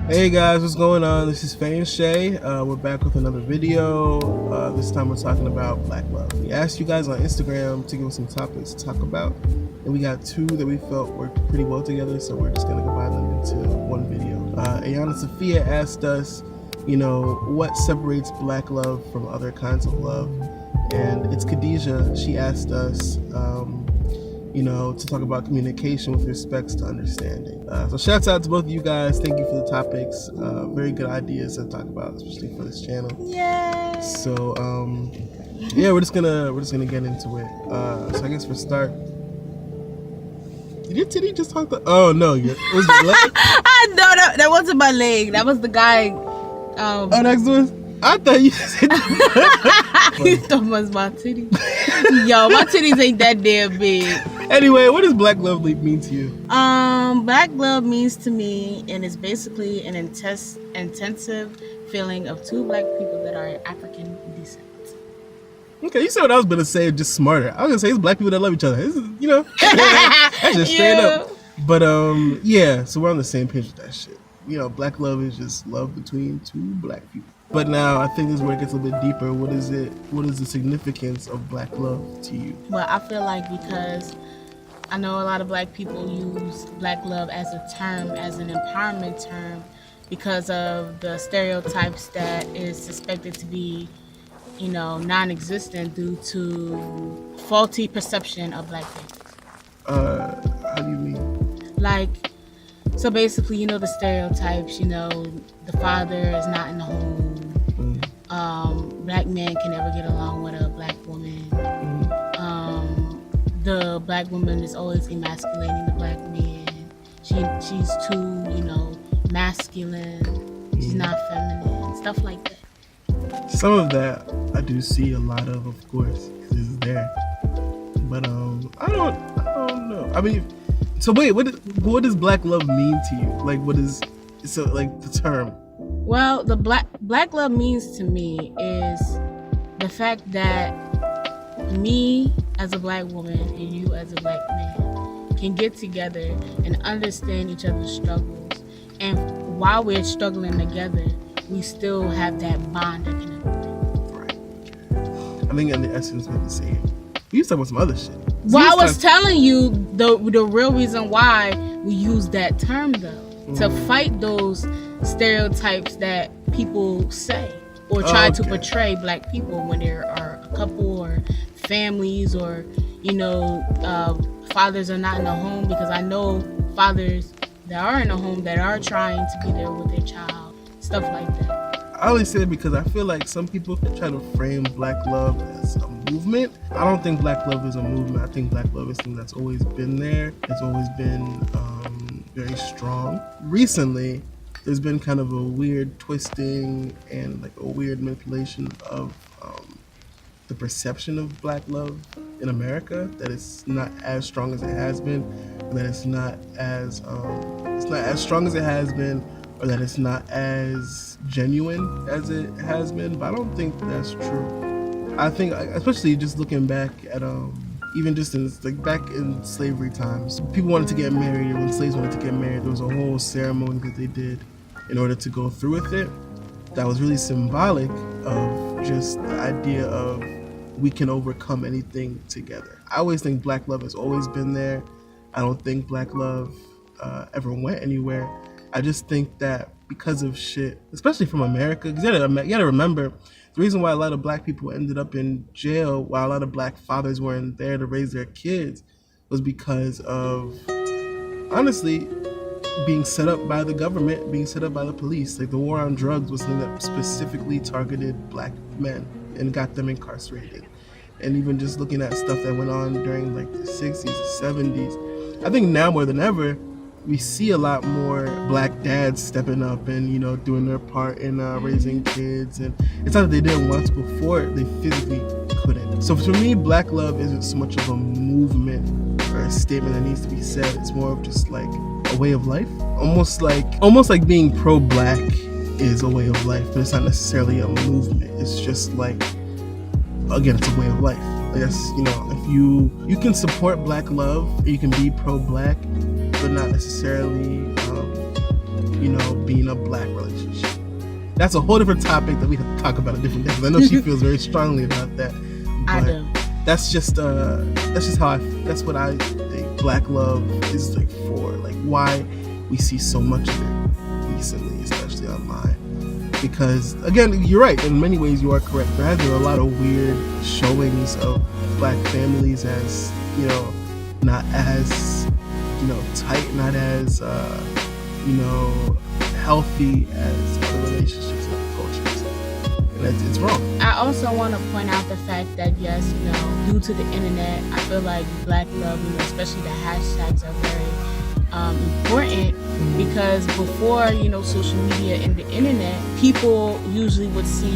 Hey guys, what's going on? This is Fae and Seyi. We're back with another video. This time we're talking about black love. We asked you guys on Instagram to give us some topics to talk about, and we got two that we felt worked pretty well together, so we're just gonna combine them into one video. Ayana Sophia asked us, what separates black love from other kinds of love? And it's Khadijah. She asked us, to talk about communication with respects to understanding. So shouts out to both of you guys. Thank you for the topics. Very good ideas to talk about, especially for this channel. Yay! So we're just gonna get into it. So I guess for start, did your titty just talk? Oh no, was it leg? No, that wasn't my leg. That was the guy. Next one. I thought you said You thought it was my titty. Yo, my titties ain't that damn big. Anyway, what does black love mean to you? Black love means to me, and it's basically an intensive feeling of two black people that are African descent. Okay, you said what I was gonna say, just smarter. I was gonna say it's black people that love each other. This is, that's just straight up. But so we're on the same page with that shit. Black love is just love between two black people. But now I think this is where it gets a little bit deeper. What is it? What is the significance of black love to you? Well, I feel like because I know a lot of black people use black love as a term, as an empowerment term, because of the stereotypes that is suspected to be, non-existent due to faulty perception of black people. How do you mean? Like, so basically, the stereotypes, the father is not in the home. Black man can never get along with a black woman. The black woman is always emasculating the black man. She's too, masculine. She's not feminine. Stuff like that. Some of that I do see a lot of course, because it's there. But I don't know. I mean, so wait, what does black love mean to you? Like, what is the term? Well, the black love means to me is the fact that me as a black woman and you as a black man can get together and understand each other's struggles, and while we're struggling together, we still have that bond that can connect. Right. I think in the essence we're the same. We used to talk about some other shit. Well, I was telling you the real reason why we use that term though, to fight those stereotypes that people say or try to portray black people when there are a couple or families or fathers are not in the home, because I know fathers that are in the home that are trying to be there with their child, stuff like that. I only say it because I feel like some people try to frame black love as a movement. I don't think black love is a movement. I think black love is something that's always been there. It's always been very strong. Recently, there's been kind of a weird twisting and like a weird manipulation of the perception of black love in America, that it's not as strong as it has been, or that it's not as strong as it has been, or that it's not as genuine as it has been. But I don't think that's true. I think, especially just looking back at even just back in slavery times, people wanted to get married, or when slaves wanted to get married, there was a whole ceremony that they did in order to go through with it. That was really symbolic of just the idea of we can overcome anything together. I always think black love has always been there. I don't think black love ever went anywhere. I just think that because of shit, especially from America, because you gotta remember, the reason why a lot of black people ended up in jail while a lot of black fathers weren't there to raise their kids was because of, honestly, being set up by the government, being set up by the police. Like, the war on drugs was something that specifically targeted black men and got them incarcerated. And even just looking at stuff that went on during like the 60s, the 70s, I think now more than ever, we see a lot more black dads stepping up and, doing their part in raising kids. And it's not that they didn't want to before, they physically couldn't. So for me, black love isn't so much of a movement or a statement that needs to be said. It's more of just like a way of life. Almost like being pro-black is a way of life, but it's not necessarily a movement. It's just like, again, it's a way of life. I guess, if you can support black love, you can be pro-black, but not necessarily being a black relationship. That's a whole different topic that we have to talk about a different day. 'Cause I know she feels very strongly about that. I do. That's what I think black love is like for. Like why we see so much of it recently, especially online. Because again, you're right. In many ways, you are correct. There have been a lot of weird showings of black families as not as tight, not as healthy as other relationships and other cultures, and it's wrong. I also want to point out the fact that yes, due to the internet, I feel like black love, especially the hashtags are very important, because before social media and the internet, people usually would see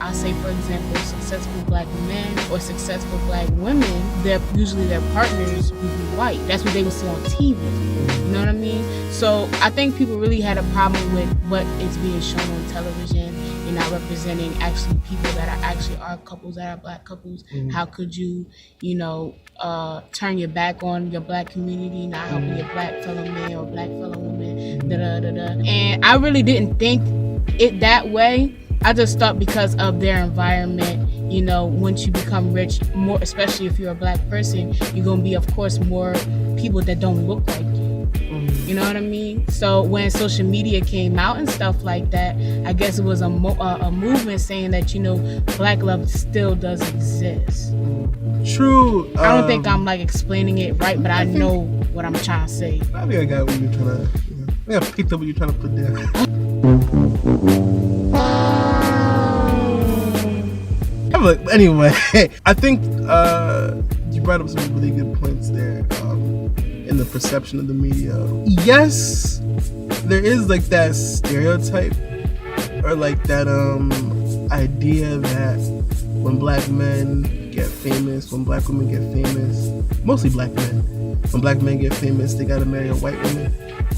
I'll say for example successful black men or successful black women, usually their partners would be white. That's what they would see on TV. You know what I mean? So I think people really had a problem with what is being shown on television. You're not representing actually people that are couples, that are black couples. How could you turn your back on your black community, not helping your black fellow man or black fellow woman, And I really didn't think it that way. I just thought because of their environment, once you become rich, more, especially if you're a black person, you're going to be, of course, more people that don't look like you. You know what I mean? So when social media came out and stuff like that, I guess it was a movement saying that, black love still does exist. True. I don't think I'm explaining it right, but I know what I'm trying to say. I think I got what you're trying to. I think I picked up what you're trying to put down. Anyway, I think you brought up some really good points there in the perception of the media. Yes, there is that stereotype or that idea that when black men get famous, when black women get famous, mostly black men, when black men get famous, they gotta marry a white woman.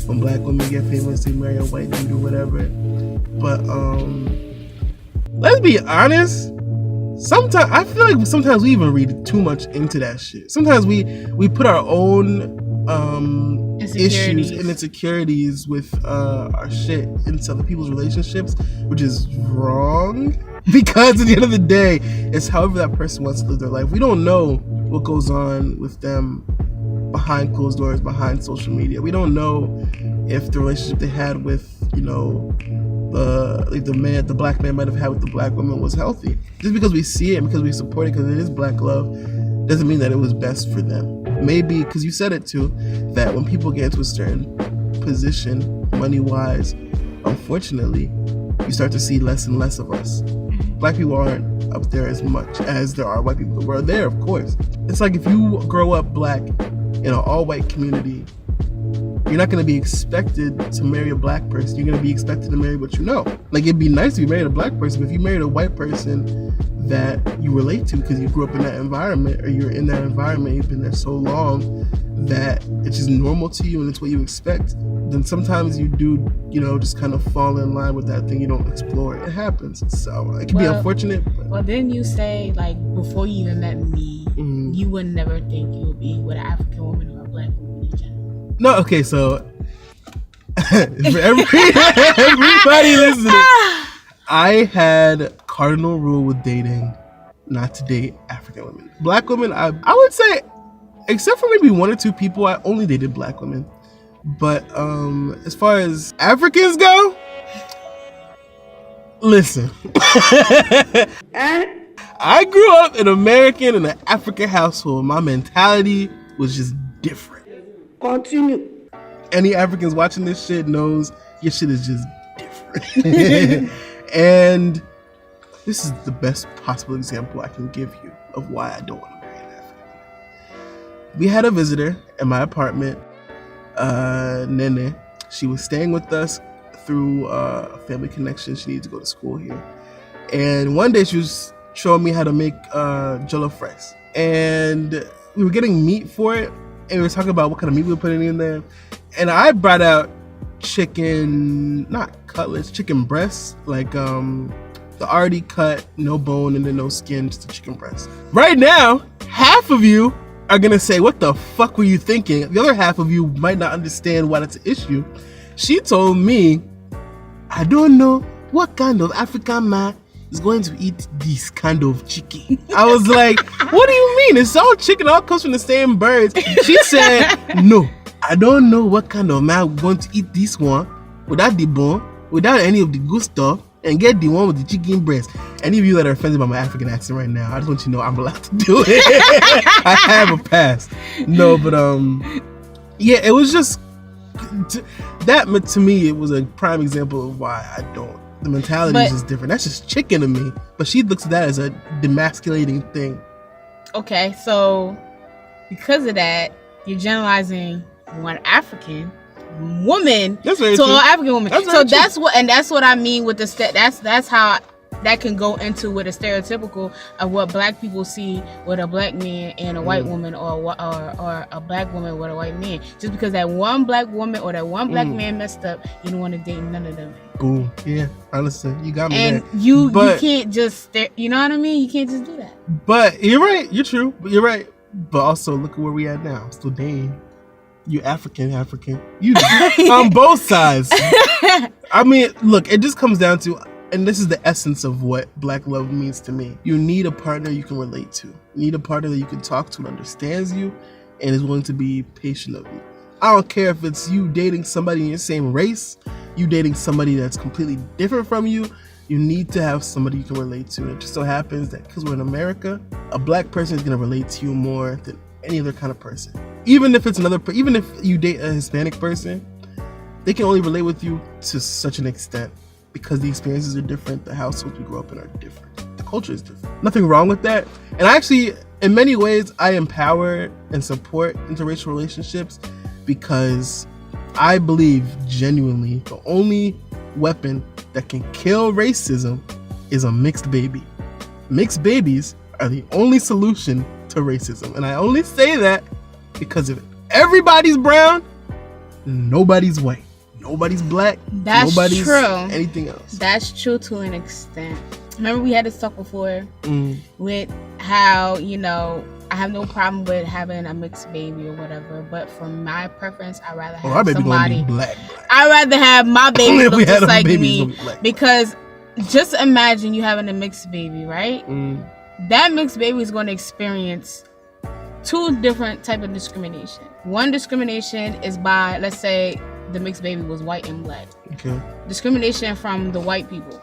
When black women get famous, they marry a white dude or whatever. But let's be honest. Sometimes I feel like sometimes we even read too much into that shit. Sometimes we put our own issues and insecurities with our shit into other people's relationships, which is wrong. Because at the end of the day, it's however that person wants to live their life. We don't know what goes on with them behind closed doors, behind social media. We don't know if the relationship they had with, the black man might have had with the black woman was healthy. Just because we see it and because we support it, because it is black love, doesn't mean that it was best for them. Maybe, because you said it too, that when people get into a certain position, money-wise, unfortunately, you start to see less and less of us. Black people aren't up there as much as there are white people. We're there, of course. It's like if you grow up black in an all-white community, you're not going to be expected to marry a black person. You're going to be expected to marry what you know. It'd be nice to be married a black person, but if you married a white person that you relate to because you grew up in that environment, or you're in that environment, you've been there so long that it's just normal to you and it's what you expect, then sometimes you do, just kind of fall in line with that thing. You don't explore it. It happens. So it can be unfortunate. But. Well, didn't you say, before you even met me, you would never think you would be with an African woman or a black woman in general? No, okay, so for everybody listening, I had cardinal rule with dating not to date African women. Black women, I would say, except for maybe one or two people, I only dated black women. But as far as Africans go, listen. I grew up in an African household. My mentality was just different. Continue. Any Africans watching this shit knows your shit is just different. And this is the best possible example I can give you of why I don't want to marry an African woman. We had a visitor in my apartment, Nene. She was staying with us through a family connection. She needed to go to school here. And one day she was showing me how to make jollof rice. And we were getting meat for it. And we were talking about what kind of meat we were putting in there. And I brought out chicken, not cutlets, chicken breasts, the already cut, no bone and then no skin, just a chicken breast. Right now, half of you are gonna say, what the fuck were you thinking? The other half of you might not understand why that's an issue. She told me I don't know what kind of African man is going to eat this kind of chicken. I was like, what do you mean? It's all chicken, all comes from the same birds. She said, no, I don't know what kind of man going to eat this one without the bone, without any of the good stuff, and get the one with the chicken breast. Any of you that are offended by my African accent right now, I just want you to know I'm allowed to do it. I have a pass. No, but yeah, it was just that to me, it was a prime example of why I don't. The mentality is just different. That's just chicken to me. But she looks at that as a demasculating thing. Okay, so because of that, you're generalizing one African woman to all African women. That's what I mean with the that's how that can go into with a stereotypical of what black people see with a black man and a white woman, or a black woman with a white man. Just because that one black woman or that one black man messed up, you don't want to date none of them. Boom. Yeah, honestly, you got me and there. You can't just you know what I mean? You can't just do that. But you're right. You're true. But you're right. But also, look at where we at now. Still dating. You African. You on both sides. I mean, look, it just comes down to, and this is the essence of what black love means to me. You need a partner you can relate to. You need a partner that you can talk to and understands you and is willing to be patient of you. I don't care if it's you dating somebody in your same race, you dating somebody that's completely different from you. You need to have somebody you can relate to. It just so happens that because we're in America, a black person is going to relate to you more than any other kind of person. Even if you date a Hispanic person, they can only relate with you to such an extent because the experiences are different, the households we grew up in are different, the culture is different. Nothing wrong with that. And actually, in many ways, I empower and support interracial relationships because I believe genuinely the only weapon that can kill racism is a mixed baby. Mixed babies are the only solution to racism. And I only say that because if everybody's brown, nobody's white. Nobody's black. Nobody's true. Anything else. That's true to an extent. Remember we had this talk before with how, I have no problem with having a mixed baby or whatever, but for my preference, I'd rather have somebody black. I'd rather have my baby look just like me. Because just imagine you having a mixed baby, right? That mixed baby is going to experience two different type of discrimination. One discrimination is by, let's say, the mixed baby was white and black. Okay. Discrimination from the white people.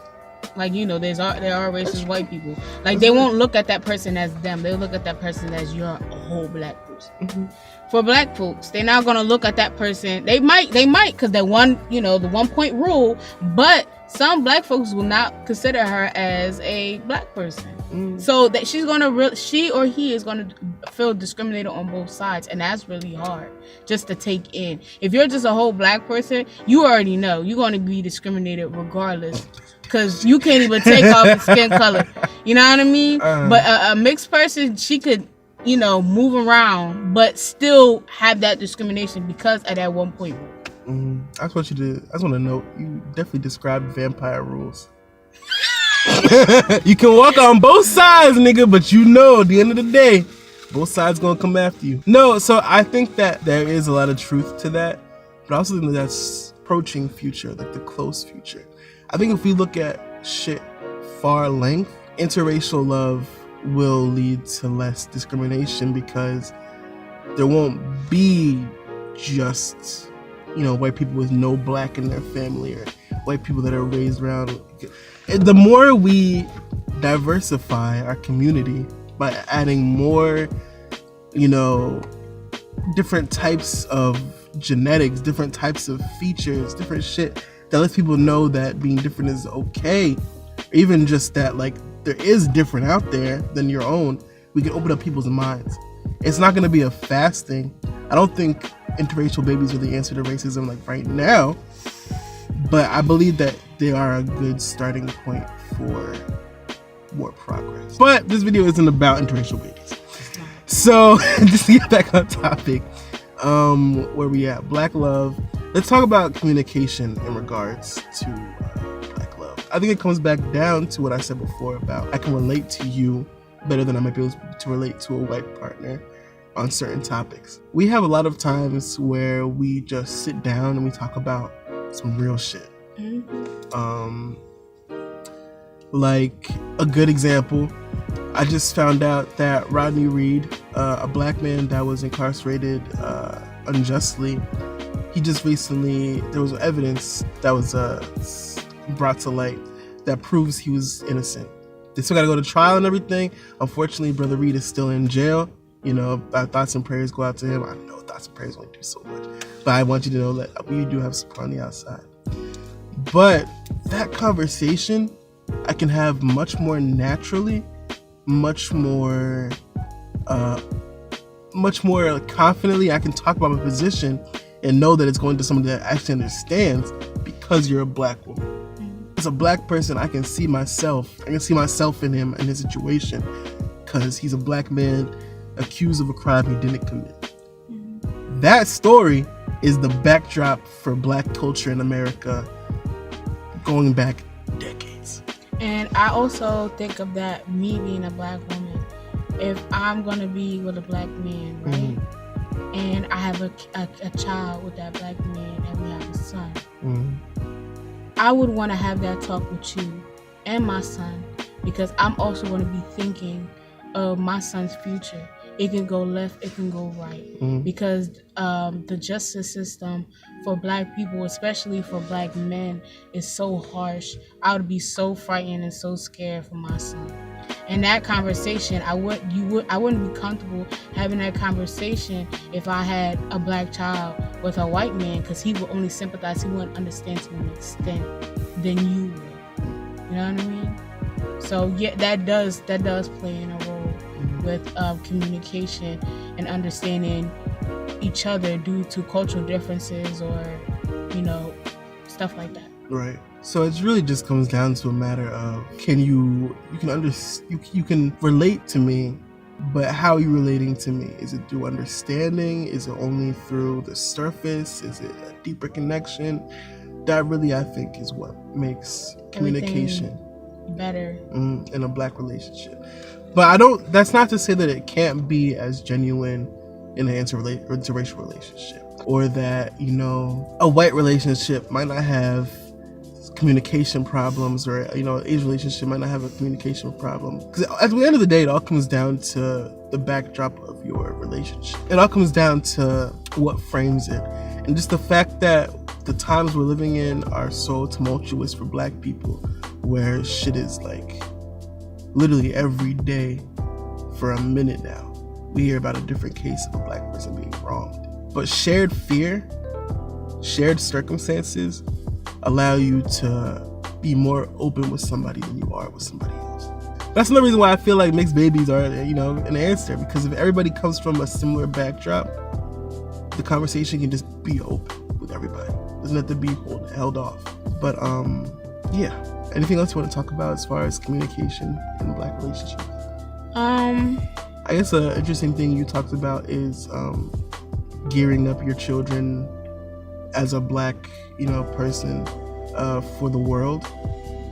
Like, there are racist white people. Like, they won't look at that person as them. They'll look at that person as you're a whole black person. For black folks, they're not going to look at that person. They might, because they won, the 1 point rule. But some black folks will not consider her as a black person. So that she or he is going to feel discriminated on both sides. And that's really hard just to take in. If you're just a whole black person, you already know you're going to be discriminated regardless. Because you can't even take off the skin color. You know what I mean? But a mixed person, she could, move around, but still have that discrimination because of that 1 point rule. I just want to note, you definitely described vampire rules. You can walk on both sides, nigga, but at the end of the day, both sides gonna come after you. No, so I think that there is a lot of truth to that, but I also think that's approaching future, like the close future. I think if we look at shit far length, interracial love will lead to less discrimination because there won't be just, white people with no black in their family or white people that are raised around. The more we diversify our community by adding more, different types of genetics, different types of features, different shit that lets people know that being different is okay. Even just that, like, there is different out there than your own. We can open up people's minds. It's not going to be a fast thing. I don't think interracial babies are the answer to racism, like, right now. But I believe that they are a good starting point for more progress. But this video isn't about interracial babies. So, just to get back on topic, where we at? Black love. Let's talk about communication in regards to black love. I think it comes back down to what I said before about I can relate to you better than I might be able to relate to a white partner on certain topics. We have a lot of times where we just sit down and we talk about some real shit. Like a good example, I just found out that Rodney Reed, a black man that was incarcerated unjustly, he just recently, there was evidence that was brought to light that proves he was innocent. They still got to go to trial and everything. Unfortunately, Brother Reed is still in jail. You know, our thoughts and prayers go out to him. I know thoughts and prayers won't do so much, but I want you to know that we do have support on the outside. But that conversation I can have much more naturally, much more confidently. I can talk about my position and know that it's going to somebody that actually understands, because you're a black woman. As a black person, I can see myself in him, in his situation, because he's a black man accused of a crime he didn't commit. That story is the backdrop for black culture in America going back decades. And I also think of that, me being a black woman, if I'm going to be with a black man, right? And I have a child with that black man, and we have a son. I would want to have that talk with you and my son, because I'm also going to be thinking of my son's future. It can go left, it can go right, because the justice system for black people, especially for black men, is so harsh. I would be so frightened and so scared for my son. And that conversation, I wouldn't be comfortable having that conversation if I had a black child with a white man, because he would only sympathize, he wouldn't understand to an extent than you would. You know what I mean? So yeah, that does play in a role with communication and understanding each other due to cultural differences, or stuff like that. Right. So it really just comes down to a matter of you can relate to me, but how are you relating to me? Is it through understanding? Is it only through the surface? Is it a deeper connection? That really, I think, is what makes communication better in a black relationship. But that's not to say that it can't be as genuine in an interracial relationship, or that, a white relationship might not have communication problems, or, Asian relationship might not have a communication problem. Because at the end of the day, it all comes down to the backdrop of your relationship. It all comes down to what frames it. And just the fact that the times we're living in are so tumultuous for black people, where shit is like literally every day for a minute now, we hear about a different case of a black person being wronged. But shared fear, shared circumstances allow you to be more open with somebody than you are with somebody else. That's another reason why I feel like mixed babies are, an answer, because if everybody comes from a similar backdrop, the conversation can just be open with everybody. It doesn't have to be held off. But yeah. Anything else you want to talk about as far as communication in black relationships? I guess an interesting thing you talked about is gearing up your children as a black, person for the world.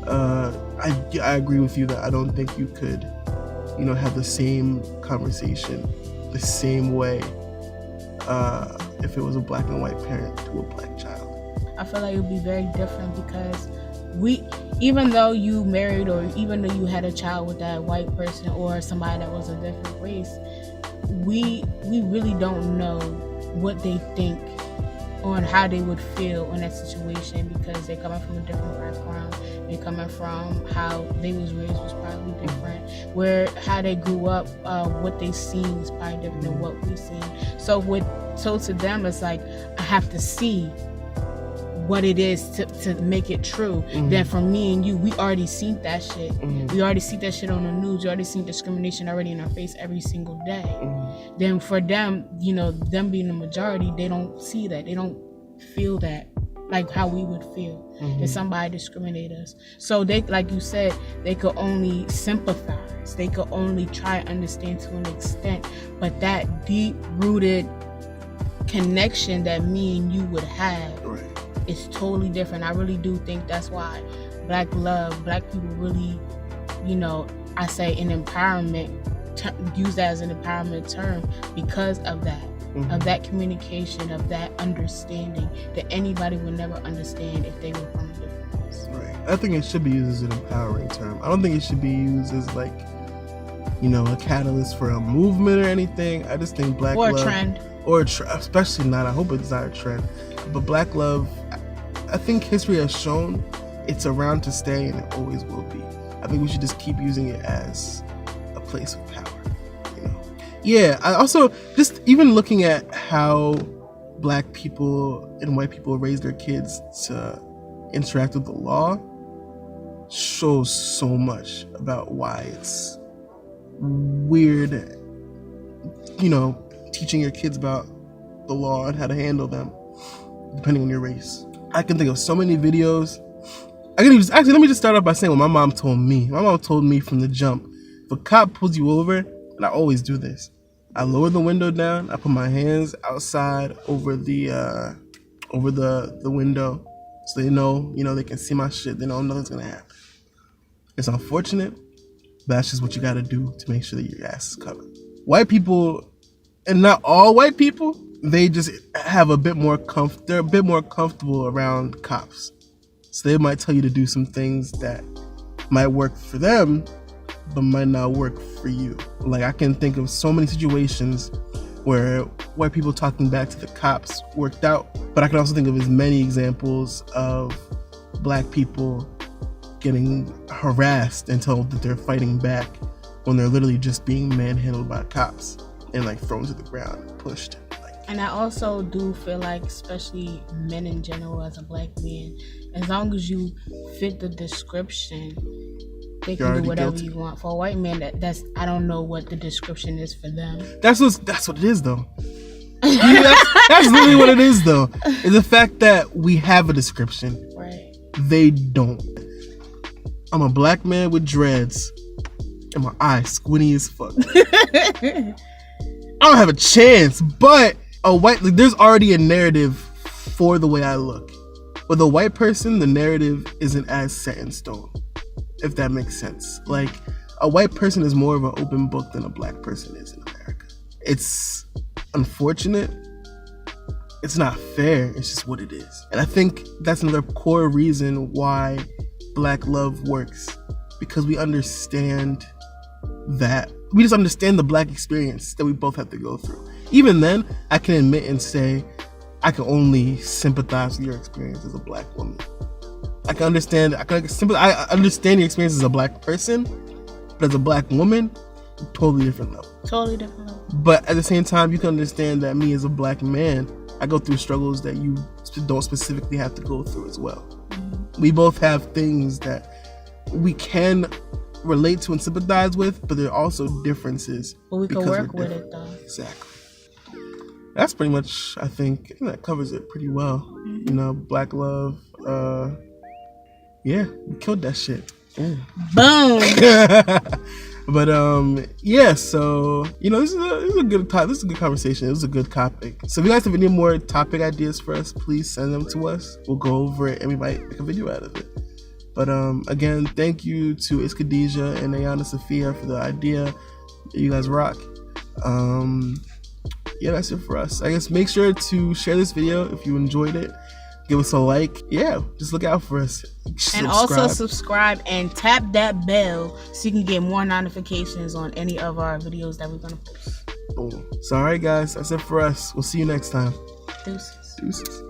I agree with you that I don't think you could, have the same conversation the same way if it was a black and white parent to a black child. I feel like it would be very different, because even though you married, or even though you had a child with that white person or somebody that was a different race, we really don't know what they think on how they would feel in that situation, because they're coming from a different background. They're coming from how they was raised was probably different. How they grew up, what they seen is probably different than what we seen. So to them, it's like, I have to see what it is to make it true. Then for me and you, we already seen that shit. We already see that shit on the news. We already seen discrimination already in our face every single day. Then for them, them being the majority, they don't see that. They don't feel that like how we would feel if somebody discriminated us. So they, like you said, they could only sympathize. They could only try to understand to an extent. But that deep-rooted connection that me and you would have, it's totally different. I really do think that's why black people really, I say an empowerment, use that as an empowerment term, because of that, of that communication, of that understanding that anybody would never understand if they were from a different I think it should be used as an empowering term. I don't think it should be used as like, you know, a catalyst for a movement or anything. I just think black love, or a trend, especially not. I hope it's not a trend, but black love, I think history has shown it's around to stay and it always will be. I think we should just keep using it as a place of power. You know? Yeah. I also just even looking at how black people and white people raise their kids to interact with the law shows so much about why it's weird, you know, teaching your kids about the law and how to handle them depending on your race. I can think of so many videos. Let me just start off by saying what my mom told me. My mom told me from the jump, if a cop pulls you over, and I always do this, I lower the window down, I put my hands outside over the window so they know, you know, they can see my shit, they know nothing's gonna happen. It's unfortunate, but that's just what you gotta do to make sure that your ass is covered. White people, and not all white people, they just have they're a bit more comfortable around cops. So they might tell you to do some things that might work for them, but might not work for you. Like, I can think of so many situations where white people talking back to the cops worked out, but I can also think of as many examples of black people getting harassed and told that they're fighting back when they're literally just being manhandled by cops and like thrown to the ground and pushed. And I also do feel like, especially men in general, as a black man, as long as you fit the description, they can do whatever you want. For a white man, that's I don't know what the description is for them. That's what it is, though. That's literally what it is, though. Is the fact that we have a description. Right. They don't. I'm a black man with dreads and my eyes squinty as fuck. I don't have a chance, but there's already a narrative for the way I look. With a white person, the narrative isn't as set in stone, if that makes sense. Like, a white person is more of an open book than a black person is in America. It's unfortunate. It's not fair. It's just what it is. And I think that's another core reason why black love works, because we understand that. We just understand the black experience that we both have to go through. Even then, I can admit and say, I can only sympathize with your experience as a black woman. I understand your experience as a black person, but as a black woman, totally different level. Totally different level. But at the same time, you can understand that me as a black man, I go through struggles that you don't specifically have to go through as well. Mm-hmm. We both have things that we can relate to and sympathize with, but there are also differences. But we can work with it, though. Exactly. That's pretty much, I think that covers it pretty well. Mm-hmm. You know, black love. Yeah, we killed that shit. Ooh. Boom. But yeah, so you know, this is a good time. This is a good conversation. It was a good topic. So if you guys have any more topic ideas for us, please send them to us. We'll go over it and we might make a video out of it. But again, thank you to Iskadija and Ayana Sophia for the idea. You guys rock. Yeah, that's it for us. I guess make sure to share this video if you enjoyed it. Give us a like. Yeah, just look out for us. And also subscribe and tap that bell so you can get more notifications on any of our videos that we're going to post. Boom. So, all right, guys, that's it for us. We'll see you next time. Deuces. Deuces.